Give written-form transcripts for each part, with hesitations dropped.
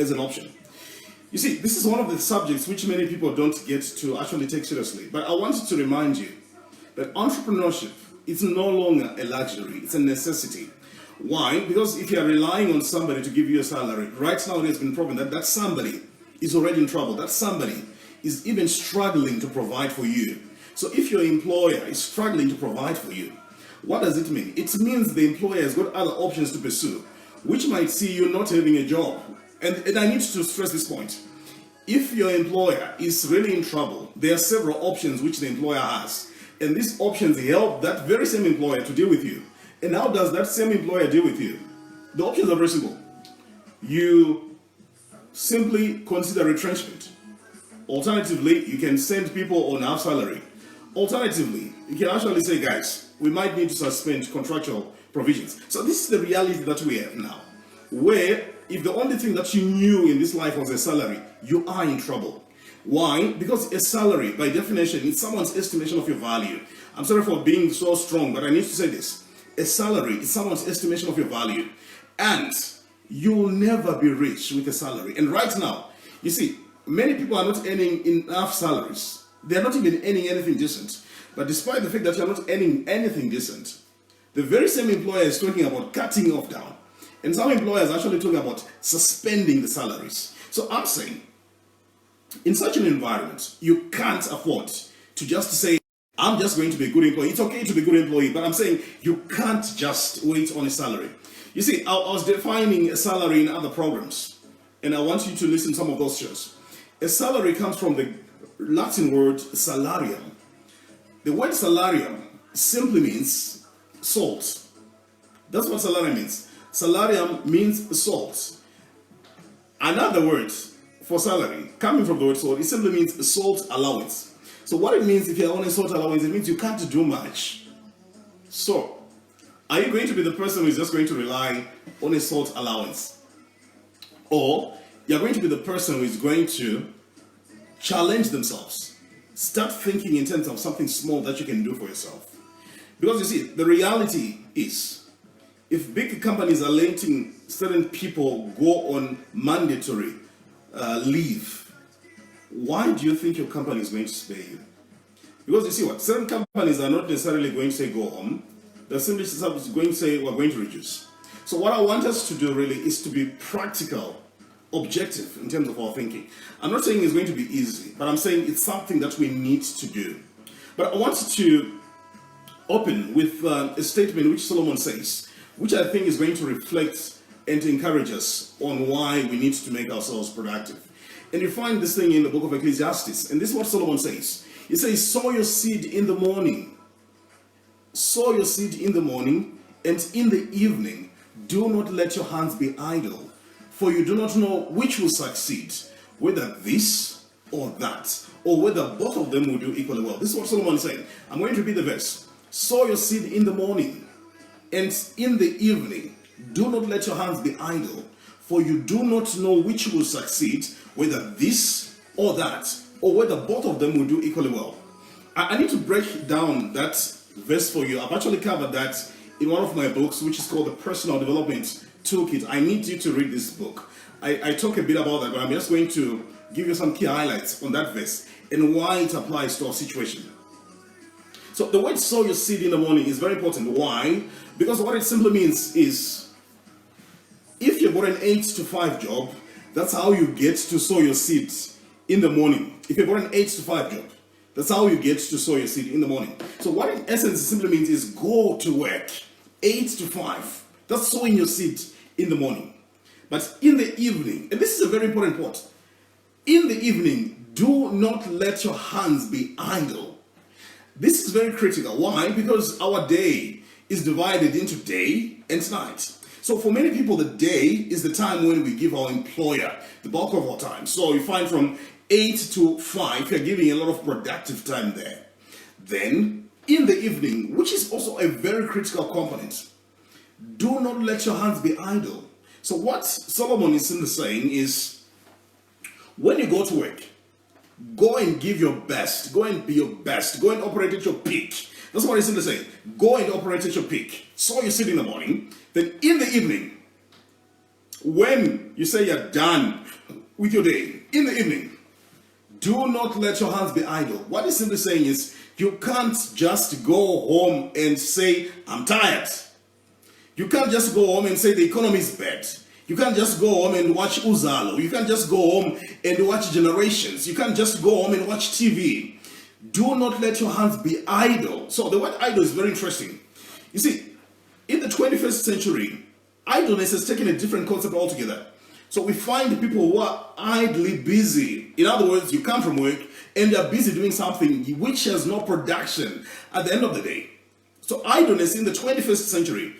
as an option. You see, this is one of the subjects which many people don't get to actually take seriously. But I wanted to remind you that entrepreneurship is no longer a luxury, it's a necessity. Why? Because if you are relying on somebody to give you a salary, right now it has been proven that that somebody is already in trouble. That somebody is even struggling to provide for you. So if your employer is struggling to provide for you, what does it mean? It means the employer has got other options to pursue, which might see you not having a job. And I need to stress this point. If your employer is really in trouble, there are several options which the employer has. And these options help that very same employer to deal with you. And how does that same employer deal with you? The options are very simple. You simply consider retrenchment. Alternatively, you can send people on half salary. Alternatively, you can actually say, guys, we might need to suspend contractual provisions. So this is the reality that we have now, where if the only thing that you knew in this life was a salary, you are in trouble. Why? Because a salary, by definition, is someone's estimation of your value. I'm sorry for being so strong, but I need to say this. A salary is someone's estimation of your value. And you will never be rich with a salary. And right now, you see, many people are not earning enough salaries. They are not even earning anything decent. But despite the fact that you are not earning anything decent, the very same employer is talking about cutting off down. And some employers are actually talking about suspending the salaries. So I'm saying, in such an environment, you can't afford to just say, I'm just going to be a good employee. It's okay to be a good employee, but I'm saying you can't just wait on a salary. You see, I was defining a salary in other programs, and I want you to listen to some of those shows. A salary comes from the Latin word salarium. The word salarium simply means salt. That's what salarium means. Salarium means salt. Another word for salary, coming from the word salt, it simply means salt allowance. So what it means if you're on a salt allowance, it means you can't do much. So, are you going to be the person who is just going to rely on a salt allowance? Or you're going to be the person who is going to challenge themselves. Start thinking in terms of something small that you can do for yourself. Because you see, the reality is, if big companies are letting certain people go on mandatory leave, why do you think your company is going to spare you? Because you see what? Certain companies are not necessarily going to say go home. They're simply going to say we're going to reduce. So what I want us to do really is to be practical, objective in terms of our thinking. I'm not saying it's going to be easy, but I'm saying it's something that we need to do. But I want to open with a statement which Solomon says, which I think is going to reflect and to encourage us on why we need to make ourselves productive. And you find this thing in the book of Ecclesiastes. And this is what Solomon says. He says, sow your seed in the morning. Sow your seed in the morning, and in the evening, do not let your hands be idle. For you do not know which will succeed, whether this or that, or whether both of them will do equally well. This is what Solomon is saying. I'm going to repeat the verse. Sow your seed in the morning, and in the evening, do not let your hands be idle. For you do not know which will succeed, whether this or that, or whether both of them will do equally well. I need to break down that verse for you. I've actually covered that in one of my books, which is called the Personal Development Toolkit. I need you to read this book. I talk a bit about that, but I'm just going to give you some key highlights on that verse and why it applies to our situation. So the word sow your seed in the morning is very important. Why? Because what it simply means is, if you've got an 8 to 5 job, that's how you get to sow your seed in the morning. If you've got an 8 to 5 job, that's how you get to sow your seed in the morning. So what in essence simply means is go to work 8 to 5. That's sowing your seed in the morning. But in the evening, and this is a very important point, in the evening, do not let your hands be idle. This is very critical. Why? Because our day is divided into day and night. So for many people, the day is the time when we give our employer the bulk of our time. So you find from 8 to 5, you're giving a lot of productive time there. Then, in the evening, which is also a very critical component, do not let your hands be idle. So what Solomon is simply saying is, when you go to work, go and give your best. Go and be your best. Go and operate at your peak. That's what he's simply saying. Go and operate at your peak. Sow your seed in the morning. Then in the evening, When you say you're done with your day, in the evening, do not let your hands be idle. What it's simply saying is, you can't just go home and say, I'm tired. You can't just go home and say the economy is bad. You can't just go home and watch Uzalo. You can't just go home and watch Generations. You can't just go home and watch TV. Do not let your hands be idle. So the word idle is very interesting. You see, in the 21st century, idleness has taken a different concept altogether. So we find people who are idly busy. In other words, you come from work and you're busy doing something which has no production at the end of the day. So idleness in the 21st century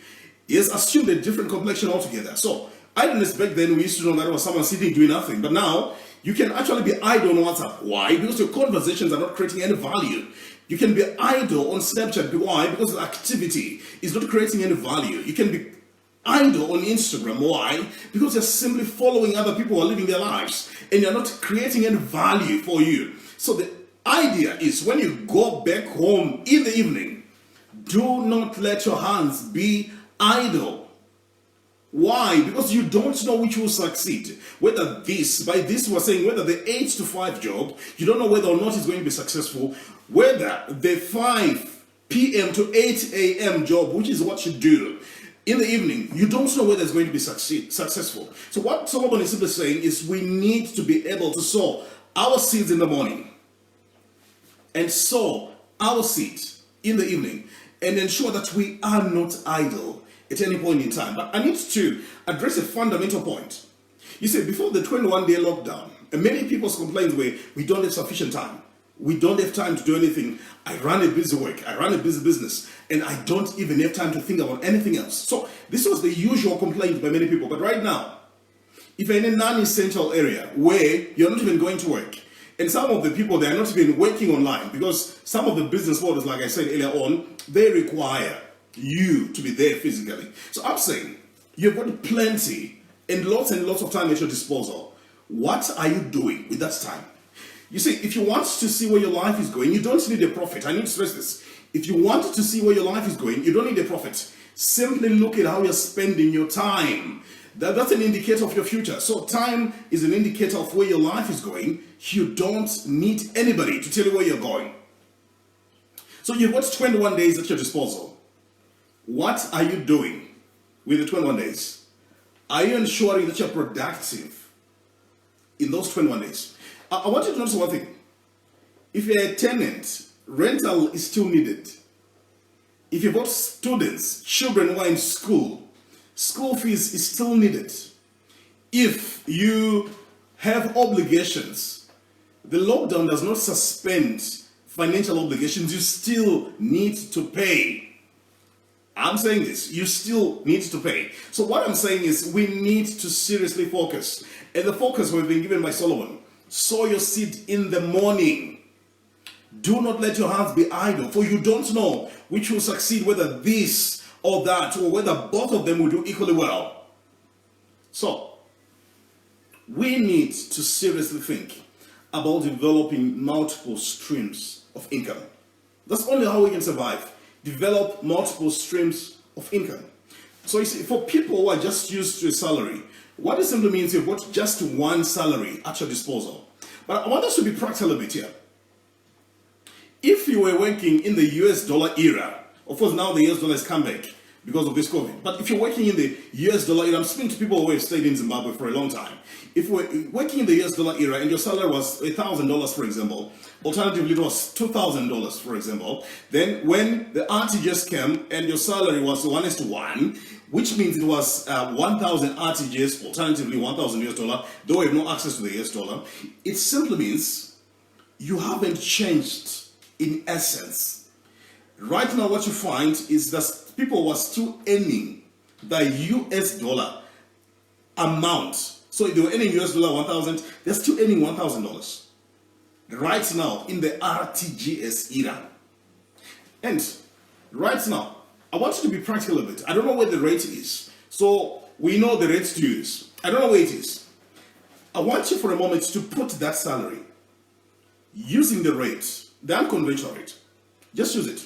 is assumed a different complexion altogether. So idleness back then, we used to know that it was someone sitting doing nothing. But now, you can actually be idle on WhatsApp. Why? Because your conversations are not creating any value. You can be idle on Snapchat. Why? Because the activity is not creating any value. You can be idle on Instagram. Why? Because you're simply following other people who are living their lives and you're not creating any value for you. So the idea is, when you go back home in the evening, do not let your hands be idle. Why? Because you don't know which will succeed. Whether by this we're saying, whether the 8 to 5 job, you don't know whether or not it's going to be successful. Whether the 5 p.m. to 8 a.m. job, which is what you do in the evening, you don't know whether it's going to be successful. So what Solomon is simply saying is, we need to be able to sow our seeds in the morning and sow our seeds in the evening, and ensure that we are not idle at any point in time. But I need to address a fundamental point. You see, before the 21-day lockdown, and many people's complaints were, we don't have sufficient time. We don't have time to do anything. I run a busy work. I run a busy business. And I don't even have time to think about anything else. So this was the usual complaint by many people. But right now, if you're in a non-essential area where you're not even going to work, and some of the people, they are not even working online, because some of the business models, like I said earlier on, they require you to be there physically. So I'm saying, you've got plenty and lots of time at your disposal. What are you doing with that time? You see, if you want to see where your life is going, you don't need a prophet. I need to stress this. If you want to see where your life is going, you don't need a prophet. Simply look at how you're spending your time. That's an indicator of your future. So time is an indicator of where your life is going. You don't need anybody to tell you where you're going. So you've got 21 days at your disposal. What are you doing with the 21 days? Are you ensuring that you're productive in those 21 days? I want you to notice one thing. If you're a tenant, rental is still needed. If you've got students, children who are in school, school fees is still needed. If you have obligations, the lockdown does not suspend financial obligations. You still need to pay. I'm saying this, you still need to pay. So what I'm saying is, we need to seriously focus. And the focus we've been given by Solomon: sow your seed in the morning. Do not let your hands be idle, for you don't know which will succeed, whether this or that, or whether both of them will do equally well. So, we need to seriously think about developing multiple streams of income. That's only how we can survive. Develop multiple streams of income. So you see, for people who are just used to a salary, what it simply means, you've got just one salary at your disposal. But I want us to be practical a bit here. If you were working in the US dollar era, of course now the US dollar has come back because of this COVID, but if you're working in the US dollar era, I'm speaking to people who have stayed in Zimbabwe for a long time. If we're working in the US dollar era and your salary was $1,000, for example, alternatively it was $2,000, for example, then when the RTGS came and your salary was 1:1, which means it was 1,000 RTGS, alternatively 1,000 US dollar, though we have no access to the US dollar, it simply means you haven't changed in essence. Right now what you find is that people were still earning the US dollar amount. So if they were earning US dollar 1,000, they're still earning $1,000. Right now in the RTGS era. And right now, I want you to be practical a bit. I don't know where the rate is. So we know the rate to use. I don't know where it is. I want you for a moment to put that salary using the rate, the unconventional rate. Just use it.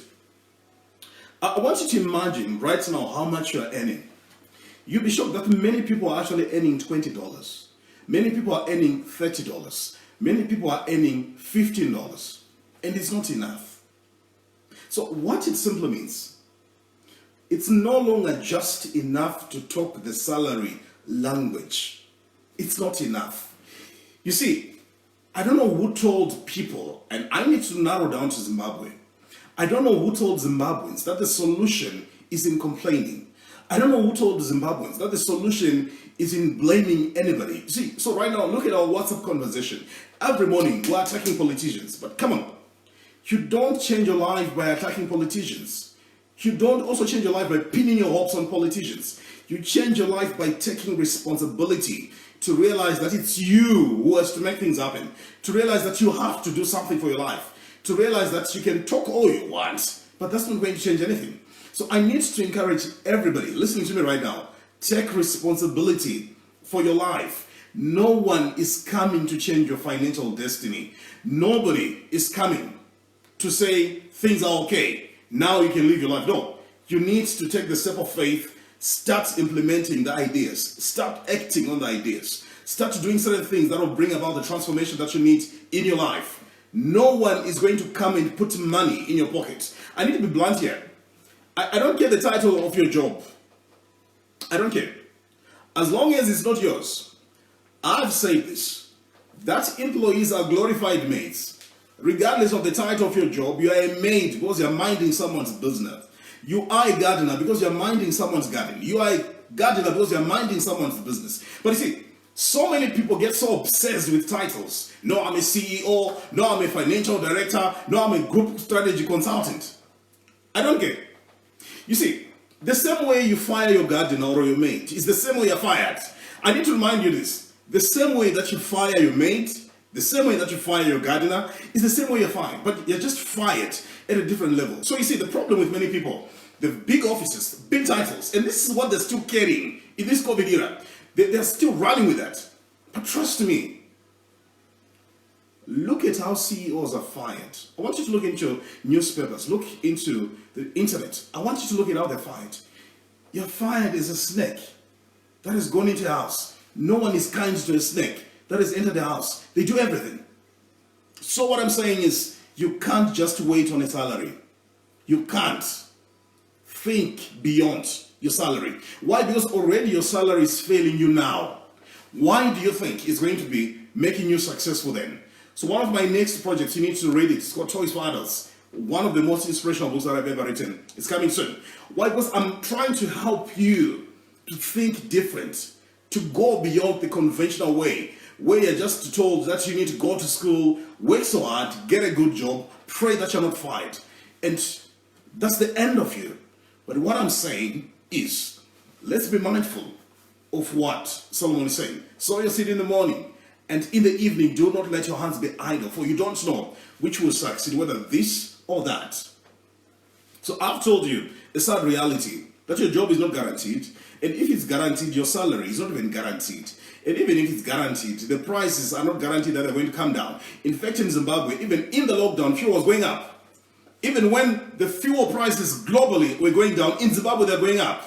I want you to imagine right now how much you are earning. you'll be shocked that many people are actually earning $20. Many people are earning $30. Many people are earning $15. And it's not enough. So what it simply means, it's no longer just enough to talk the salary language. It's not enough. You see, I don't know who told people, and I need to narrow down to Zimbabwe. I don't know who told Zimbabweans that the solution is in complaining. I don't know who told Zimbabweans that the solution is in blaming anybody. See, so right now, look at our WhatsApp conversation. Every morning, we're attacking politicians. But come on, you don't change your life by attacking politicians. You don't also change your life by pinning your hopes on politicians. You change your life by taking responsibility to realize that it's you who has to make things happen, to realize that you have to do something for your life, to realize that you can talk all you want, but that's not going to change anything. So I need to encourage everybody listening to me right now, take responsibility for your life. No one is coming to change your financial destiny. Nobody is coming to say things are okay, now you can live your life. No, you need to take the step of faith. Start implementing the ideas. Start acting on the ideas. Start doing certain things that will bring about the transformation that you need in your life. No one is going to come and put money in your pocket. I need to be blunt here. I don't care the title of your job. I don't care. As long as it's not yours. I've said this. That employees are glorified maids. Regardless of the title of your job, you are a maid because you are minding someone's business. You are a gardener because you're minding someone's garden. You are a gardener because you're minding someone's business. But you see, so many people get so obsessed with titles. No, I'm a CEO. No, I'm a financial director. No, I'm a group strategy consultant. I don't care. You see, the same way you fire your gardener or your maid is the same way you're fired. I need to remind you this. The same way that you fire your maid, the same way that you fire your gardener is the same way you're fired. But you're just fired at a different level. So you see, the problem with many people, the big offices, big titles, and this is what they're still carrying in this COVID era. They're still running with that. But trust me, look at how CEOs are fired. I want you to look into newspapers, look into the internet. I want you to look at how they're fired. You're fired as a snake that has gone into the house. No one is kind to a snake that has entered the house. They do everything. So what I'm saying is, you can't just wait on a salary. You can't think beyond your salary. Why? Because already your salary is failing you now. Why do you think it's going to be making you successful then? So one of my next projects, you need to read it. It's called Toys for Adults. One of the most inspirational books that I've ever written. It's coming soon. Why? Because I'm trying to help you to think different, to go beyond the conventional way, where you're just told that you need to go to school, work so hard, get a good job, pray that you're not fired. And that's the end of you. But what I'm saying is, let's be mindful of what Solomon is saying. Sow your seed in the morning, and in the evening, do not let your hands be idle, for you don't know which will succeed, whether this or that. So I've told you a sad reality, that your job is not guaranteed, and if it's guaranteed, your salary is not even guaranteed. And even if it's guaranteed, the prices are not guaranteed that they're going to come down. In fact, in Zimbabwe, even in the lockdown, fuel was going up. Even when the fuel prices globally were going down, in Zimbabwe they're going up.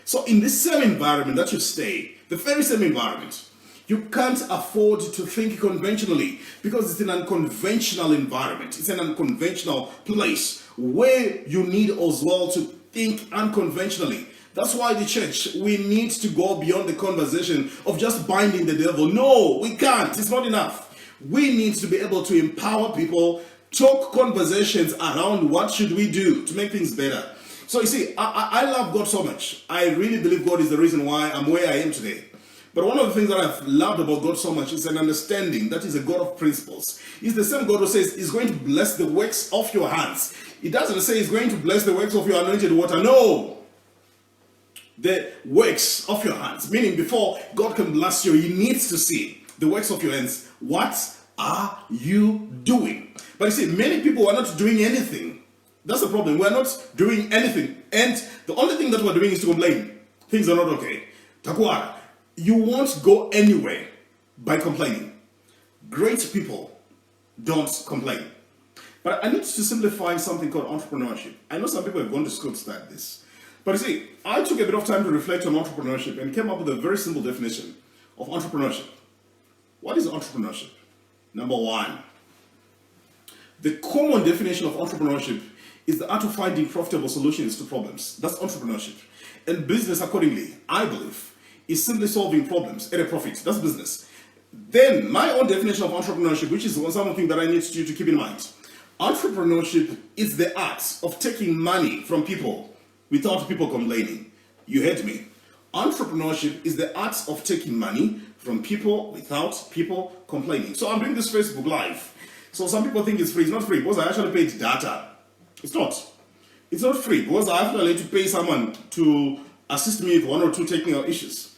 So in this same environment that you stay, the very same environment, you can't afford to think conventionally because it's an unconventional environment. It's an unconventional place where you need as well to think unconventionally. That's why the church, we need to go beyond the conversation of just binding the devil. No, we can't. It's not enough. We need to be able to empower people, talk conversations around what should we do to make things better. So you see, I love God so much. I really believe God is the reason why I'm where I am today. But one of the things that I've loved about God so much is an understanding that He's a God of principles. He's the same God who says He's going to bless the works of your hands. He doesn't say He's going to bless the works of your anointed water. No. The works of your hands. Meaning before God can bless you, He needs to see the works of your hands. What are you doing? But you see, many people are not doing anything. That's the problem. We're not doing anything. And the only thing that we're doing is to complain. Things are not okay. Takwara, you won't go anywhere by complaining. Great people don't complain. But I need to simplify something called entrepreneurship. I know some people have gone to school to start this. But But you see, I took a bit of time to reflect on entrepreneurship and came up with a very simple definition of entrepreneurship. What is entrepreneurship? Number one, the common definition of entrepreneurship is the art of finding profitable solutions to problems. That's entrepreneurship. And business, accordingly, I believe, is simply solving problems at a profit. That's business. Then, my own definition of entrepreneurship, which is something that I need you to keep in mind. Entrepreneurship is the art of taking money from people without people complaining. You heard me. Entrepreneurship is the art of taking money from people without people complaining. So I'm doing this Facebook Live. So some people think it's free. It's not free because I actually paid data. It's not. It's not free because I actually had to pay someone to assist me with one or two technical issues.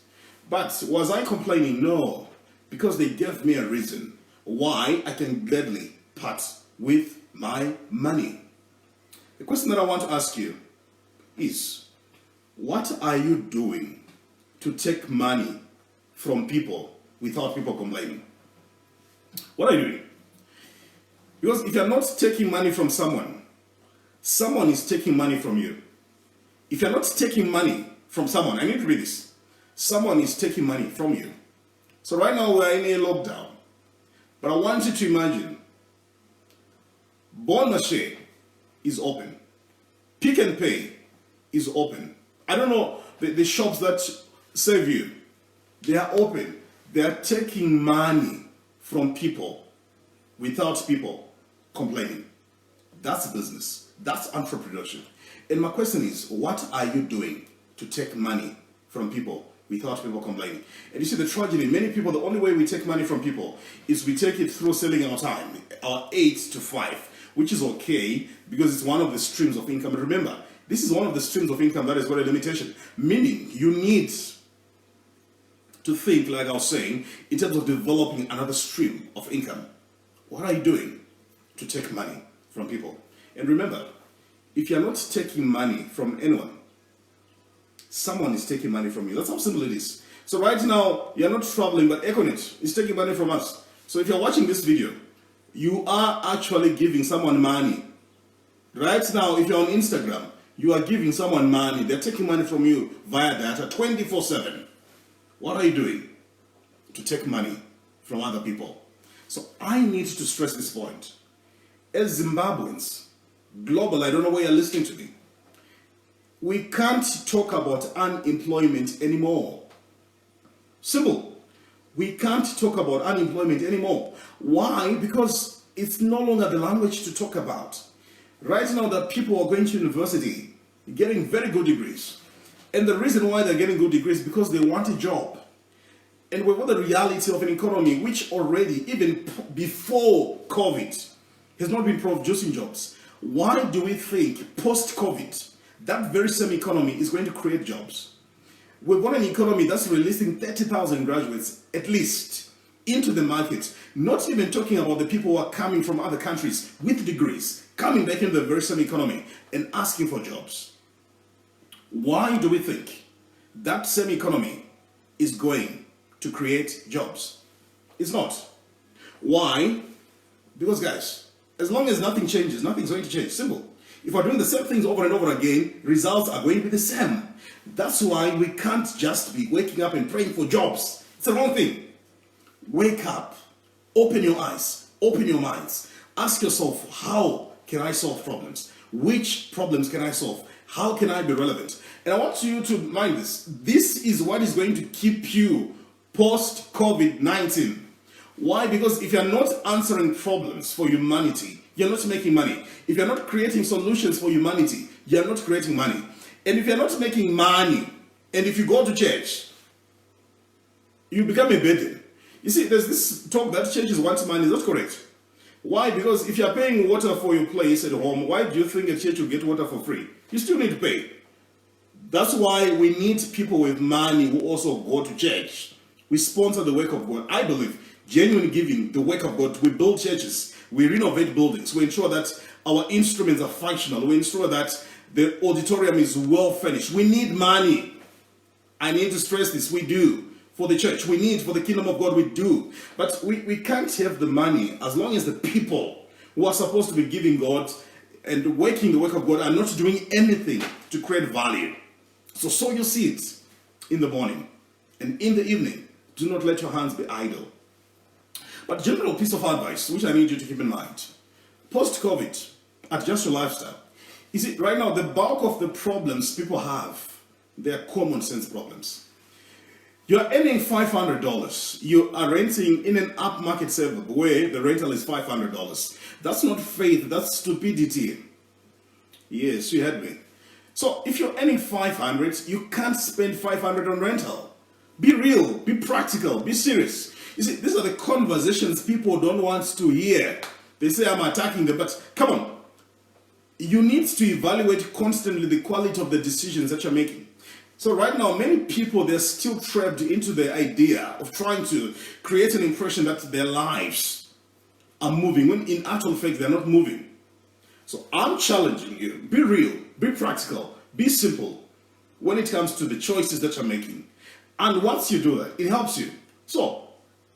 But was I complaining? No. Because they gave me a reason why I can gladly part with my money. The question that I want to ask you is, what are you doing to take money from people without people complaining? What are you doing? Because if you're not taking money from someone, someone is taking money from you. If you're not taking money from someone, I need to read this. Someone is taking money from you. So right now we're in a lockdown. But I want you to imagine, Bon Marché is open. Pick and Pay is open. I don't know, the shops that serve you, they are open. They are taking money from people without people complaining. That's business. That's entrepreneurship. And my question is, what are you doing to take money from people without people complaining? And you see the tragedy, many people, the only way we take money from people is we take it through selling our time, our 8 to 5, which is okay because it's one of the streams of income. And remember, this is one of the streams of income that has got a limitation, meaning you need to think, like I was saying, in terms of developing another stream of income. What are you doing to take money from people? And remember, if you're not taking money from anyone, someone is taking money from you. That's how simple it is. So right now, you're not traveling, but Econet is taking money from us. So if you're watching this video, you are actually giving someone money. Right now, if you're on Instagram, you are giving someone money. They're taking money from you via data 24/7. What are you doing to take money from other people? So I need to stress this point. As Zimbabweans, global, I don't know where you're listening to me, we can't talk about unemployment anymore. Simple. We can't talk about unemployment anymore. Why? Because it's no longer the language to talk about. Right now, that people are going to university, getting very good degrees. And the reason why they're getting good degrees is because they want a job. And we've got the reality of an economy which already, even before COVID, has not been producing jobs. Why do we think post-COVID, that very same economy is going to create jobs? We've got an economy that's releasing 30,000 graduates, at least, into the market. Not even talking about the people who are coming from other countries with degrees, coming back into the very same economy and asking for jobs. Why do we think that same economy is going to create jobs? It's not. Why? Because, guys, as long as nothing changes, nothing's going to change. Simple. If we're doing the same things over and over again, results are going to be the same. That's why we can't just be waking up and praying for jobs. It's the wrong thing. Wake up, open your eyes, open your minds. Ask yourself, how can I solve problems? Which problems can I solve? How can I be relevant? And I want you to mind this. This is what is going to keep you post-COVID-19. Why? Because if you're not answering problems for humanity, you're not making money. If you're not creating solutions for humanity, you're not creating money. And if you're not making money, and if you go to church, you become a burden. You see, there's this talk that churches want money. Is that correct? Why? Because if you're paying water for your place at home, why do you think a church will get water for free? You still need to pay. That's why we need people with money who also go to church. We sponsor the work of God. I believe genuine giving, the work of God. We build churches. We renovate buildings. We ensure that our instruments are functional. We ensure that the auditorium is well furnished. We need money. I need to stress this. We do. For the church, we need, for the kingdom of God, we do. But we can't have the money as long as the people who are supposed to be giving God and working the work of God are not doing anything to create value. So sow your seeds in the morning, and in the evening, do not let your hands be idle. But general piece of advice, which I need you to keep in mind, post-COVID, adjust your lifestyle. You see, right now, the bulk of the problems people have, they're common sense problems. You're earning $500. You are renting in an upmarket suburb where the rental is $500. That's not faith, that's stupidity. Yes, you heard me. So if you're earning $500, you can't spend $500 on rental. Be real, be practical, be serious. You see, these are the conversations people don't want to hear. They say I'm attacking them, but come on. You need to evaluate constantly the quality of the decisions that you're making. So right now, many people, they're still trapped into the idea of trying to create an impression that their lives are moving, when in actual fact, they're not moving. So I'm challenging you, be real, be practical, be simple when it comes to the choices that you're making. And once you do that, it helps you. So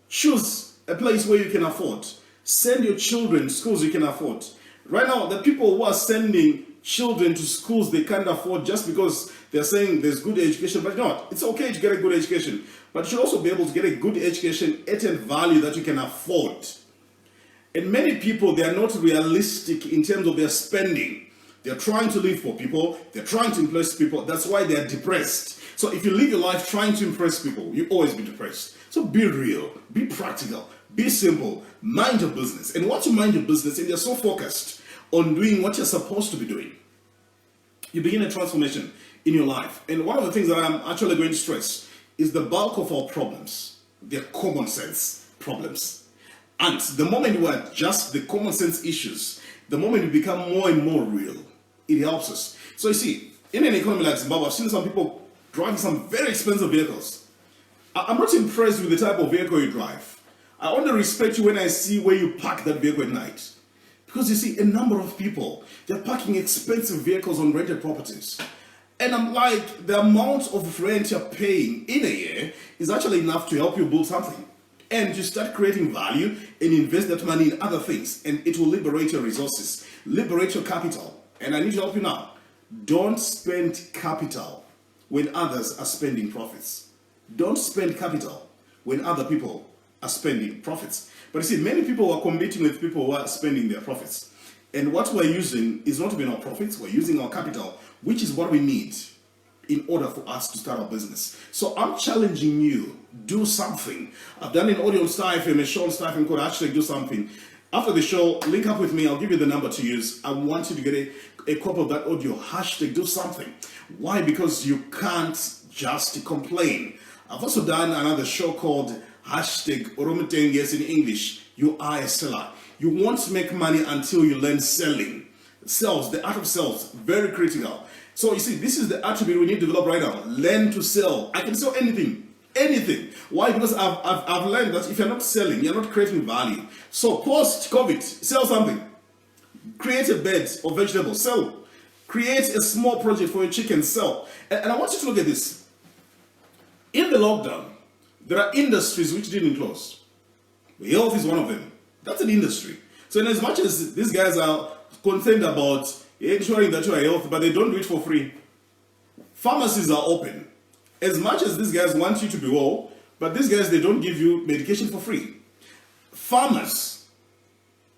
choose a place where you can afford. Send your children to schools you can afford. Right now, the people who are sending children to schools they can't afford just because they're saying there's good education, but not. It's okay to get a good education, but you should also be able to get a good education at a value that you can afford. And many people, they are not realistic in terms of their spending. They're trying to live for people, they're trying to impress people. That's why they're depressed. So if you live your life trying to impress people, you'll always be depressed. So be real, be practical, be simple, mind your business. And once you mind your business and you're so focused on doing what you're supposed to be doing, you begin a transformation in your life. And one of the things that I'm actually going to stress is the bulk of our problems, they're common sense problems. And the moment you adjust the common sense issues, the moment you become more and more real, it helps us. So you see, in an economy like Zimbabwe, I've seen some people driving some very expensive vehicles. I'm not impressed with the type of vehicle you drive. I only respect you when I see where you park that vehicle at night. Because you see, a number of people, they're parking expensive vehicles on rented properties. And I'm like, the amount of rent you're paying in a year is actually enough to help you build something. And you start creating value and invest that money in other things. And it will liberate your resources, liberate your capital. And I need to help you now. Don't spend capital when others are spending profits. Don't spend capital when other people are spending profits. But you see, many people are competing with people who are spending their profits. And what we're using is not even our profits, we're using our capital, which is what we need in order for us to start our business. So I'm challenging you, do something. I've done an audio on StarFM, a show on StarFM called Hashtag Do Something. After the show, link up with me, I'll give you the number to use. I want you to get a copy of that audio, Hashtag Do Something. Why? Because you can't just complain. I've also done another show called Hashtag Oromutenges in English. You are a seller. You won't make money until you learn selling. Sales, the art of sales, very critical. So you see, this is the attribute we need to develop right now. Learn to sell. I can sell anything. Anything. Why? Because I've learned that if you're not selling, you're not creating value. So post-COVID, sell something. Create a bed of vegetables, sell. Create a small project for your chicken, sell. And I want you to look at this. In the lockdown, there are industries which didn't close. Health is one of them. That's an industry. So in as much as these guys are concerned about ensuring that you are healthy, but they don't do it for free. Pharmacies are open. As much as these guys want you to be well, but these guys, they don't give you medication for free. Farmers,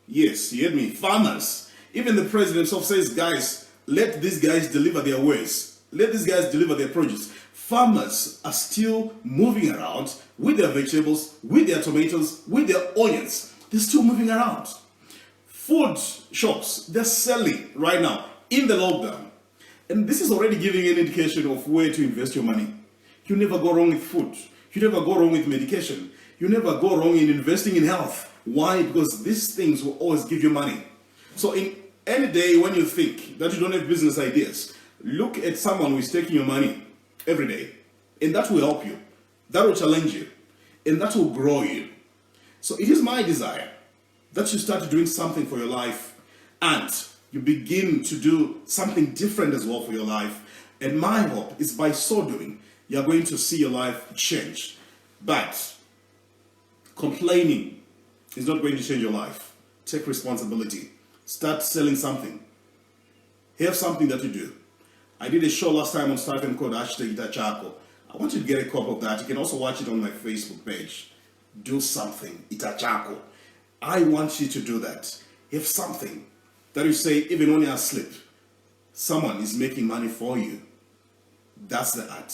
yes, you heard me, farmers. Even the president himself says, guys, let these guys deliver their wares. Let these guys deliver their produce. Farmers are still moving around with their vegetables, with their tomatoes, with their onions. They're still moving around. Food shops, they're selling right now in the lockdown. And this is already giving an indication of where to invest your money. You never go wrong with food. You never go wrong with medication. You never go wrong in investing in health. Why? Because these things will always give you money. So in any day when you think that you don't have business ideas, look at someone who is taking your money every day. And that will help you. That will challenge you. And that will grow you. So it is my desire that you start doing something for your life and you begin to do something different as well for your life. And my hope is by so doing, you're going to see your life change. But complaining is not going to change your life. Take responsibility. Start selling something. Have something that you do. I did a show last time on Stipend called #Itachako. I want you to get a copy of that. You can also watch it on my Facebook page. Do something, Itachako. I want you to do that. If something that you say, even when you're asleep, someone is making money for you. That's the art.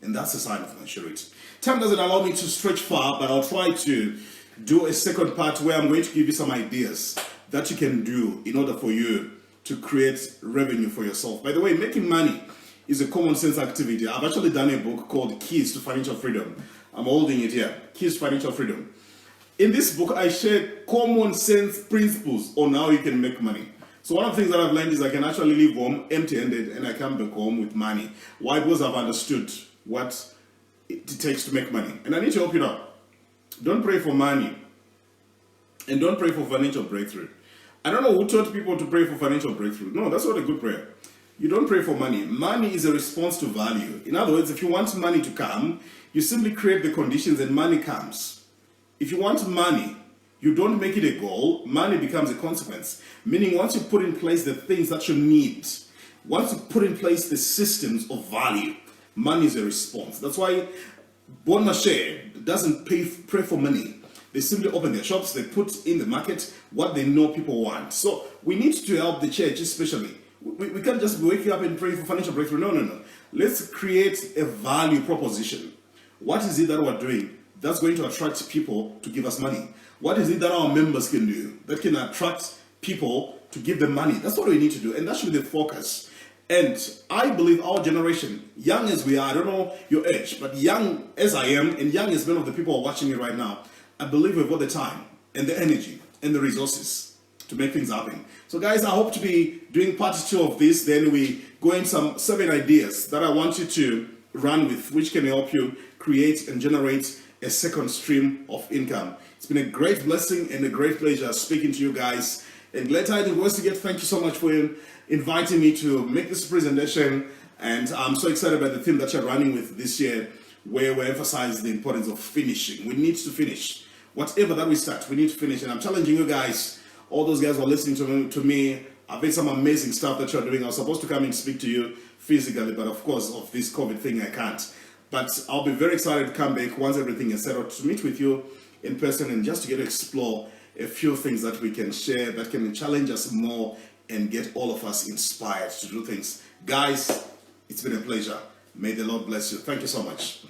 And that's a sign of maturity. Time doesn't allow me to stretch far, but I'll try to do a second part where I'm going to give you some ideas that you can do in order for you to create revenue for yourself. By the way, making money is a common sense activity. I've actually done a book called Keys to Financial Freedom. I'm holding it here. Keys to Financial Freedom. In this book, I share common sense principles on how you can make money. So one of the things that I've learned is I can actually leave home empty-handed and I come back home with money. Why? Because I've understood what it takes to make money. And I need to help you now. Don't pray for money and don't pray for financial breakthrough. I don't know who taught people to pray for financial breakthrough. No, that's not a good prayer. You don't pray for money. Money is a response to value. In other words, if you want money to come, you simply create the conditions and money comes. If you want money, you don't make it a goal, money becomes a consequence. Meaning once you put in place the things that you need, once you put in place the systems of value, money is a response. That's why Bon Marché doesn't pray for money. They simply open their shops, they put in the market what they know people want. So we need to help the church especially. We can't just be waking up and praying for financial breakthrough. No. Let's create a value proposition. What is it that we're doing that's going to attract people to give us money? What is it that our members can do that can attract people to give them money? That's what we need to do, and that should be the focus. And I believe our generation, young as we are, I don't know your age, but young as I am, and young as many of the people who are watching me right now, I believe we've got the time and the energy and the resources to make things happen. So guys, I hope to be doing part 2 of this. Then we go in some 7 ideas that I want you to run with, which can help you create and generate a second stream of income. It's been a great blessing and a great pleasure speaking to you guys. And later, once again, thank you so much for inviting me to make this presentation. And I'm so excited about the theme that you're running with this year, where we emphasize the importance of finishing. We need to finish. Whatever that we start, we need to finish. And I'm challenging you guys, all those guys who are listening to me, I've made some amazing stuff that you're doing. I was supposed to come and speak to you physically, but of course, of this COVID thing, I can't. But I'll be very excited to come back once everything is settled to meet with you in person and just to get to explore a few things that we can share that can challenge us more and get all of us inspired to do things. Guys, it's been a pleasure. May the Lord bless you. Thank you so much.